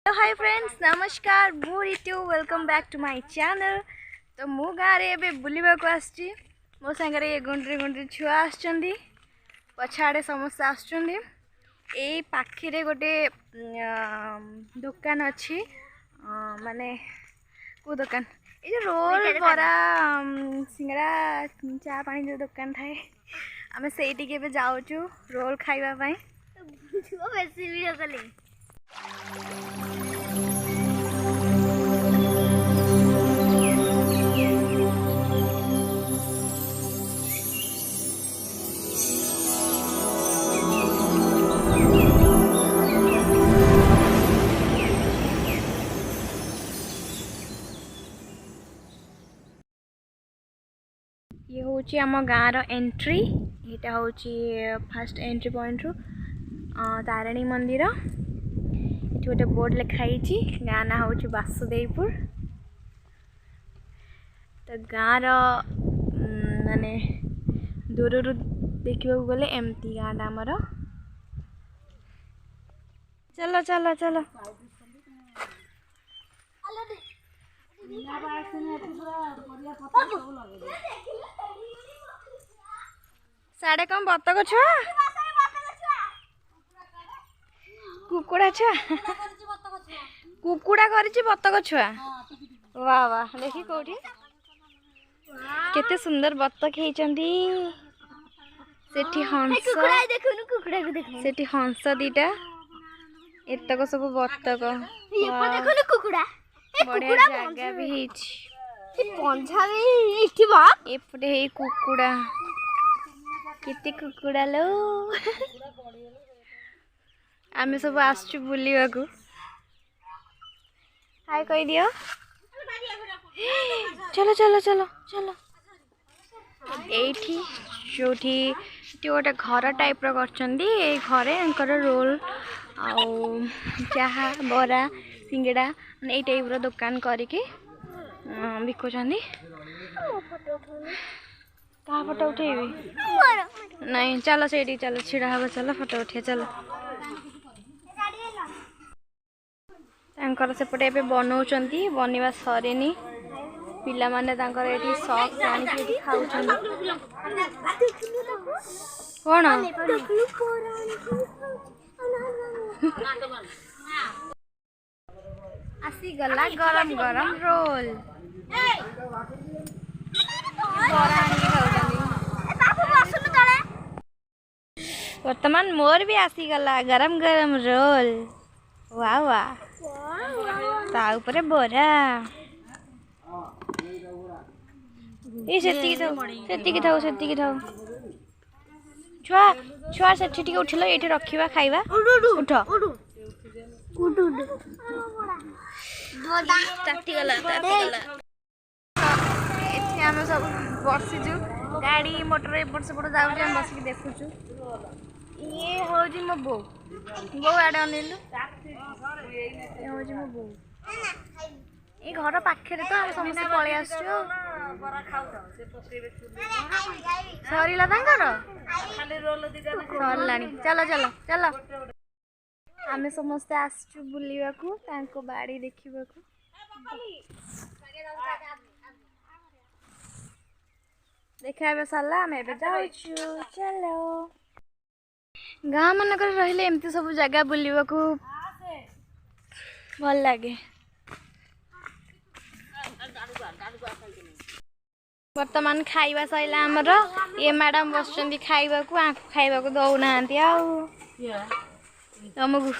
हाय friends नमस्कार मु Ritu welcome back to my channel. तो मु गाँव में बुलवा को आसी मो सांगे ये गुंड्री गुंड्री छुआ आछंदी पछाड़े समस्त आछंदी ए पाखिरे गोटे दुकान अच्छी माने को दुकान ये रोल बरा सिंगड़ा चा पानी जो दुकान थाए आमे सेठी के जाऊँ रोल खाइबा पई बेसी वीडियो कली ये हूँ आम गाँव एंट्री यहाँ हूँ फास्ट एंट्री पॉइंट रू तारिणी मंदिर ये गोटे बोर्ड लिखाई गाँ ना हूँ वासुदेवपुर। तो गाँव माने दूर देखा गले एमती गाँ आमर। चलो चलो चलो साढ़े कम बतक छुआ कुकुड़ा छुआ कुकुड़ा करिछि बतक छुआ वाह वाह देखी कोठी केते सुंदर बतक हेचंदी सेठी हंस कुकुड़ा देखुनु कुकुड़ा को देखु सेठी हंस दीटा एतक सब बतक ये देखुनु कुकुड़ा बढ़िया जगह भी हेछि पंजा भी इठी बा एपटे हे कुकुड़ा केते कुकुड़ा लो आमे सब आसछु बुलिवा को हाय कहि दियो चलो चलो चलो चलो एठी जोठी गोटे घर टाइप रो करचंदी ए घरे अंकर रोल आउ चाहा बरा सिंगड़ा ए टाइप रो दुकान करके बिकुचंदी। कहाँ फोटो उठेबी नहीं चलो से चलो छिड़ा हवा चलो फोटो उठे चलो तांकर सेपटे ए बनाउचंती बनिवा सरेनी पिला माने तांकर एठी सॉस आनी के खाउचंदी कोन आसी गला गरम गरम रोल वर्तमान मोर भी आसी गला गरम गरम रोल वाह वाह ता ऊपर बोरा ये सेती थाउ छुआ छुआ सेठी टिके उठिलो एठी रखिबा खाइबा उठ ताती गला एठी हम सब बसिजु गाड़ी मोटर एपट सेपट जाऊ हम बसिक देखुचु ये होजी मो बो आडे अनिलु ये होजी मो बो ए घर पाखे तो हम समस्त पळे आसछु सरीला तांकर खाली रोल दिगा सरलानी चलो चलो चलो आमे समस्त आसछु बुलिवा को तांको बाड़ी देखिबा को देखा सरला आम जाऊँ चलो गाँ मानक रहिले एमती सब जगह बुलिबा को भल लगे। वर्तमान खाइबा सैला आमर ये मैडम बसचंदी खाइबा को आंखु खाइबा को दौ नांती आउ तुमको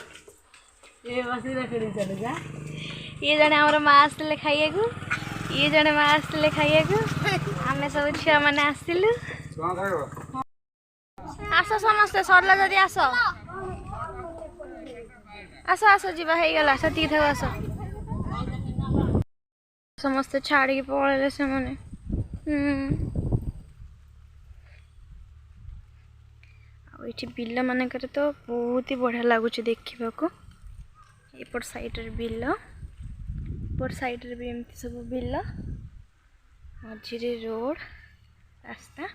ये जने हमर माँ आसले खाइए को ये जने माँ आसले खाइए को आमे सब छुआ माने आसिलु आस समस्ते सरला जदि आस आस आस जीवा हे गला सती थाउ आस समस्ते छाड़ी पळेले से माने ये बिल मानक तो बहुत ही बढ़िया लगुच देखा को एपट साइड बिल एपट साइड भी एमती सब बिल मझे रोड रास्ता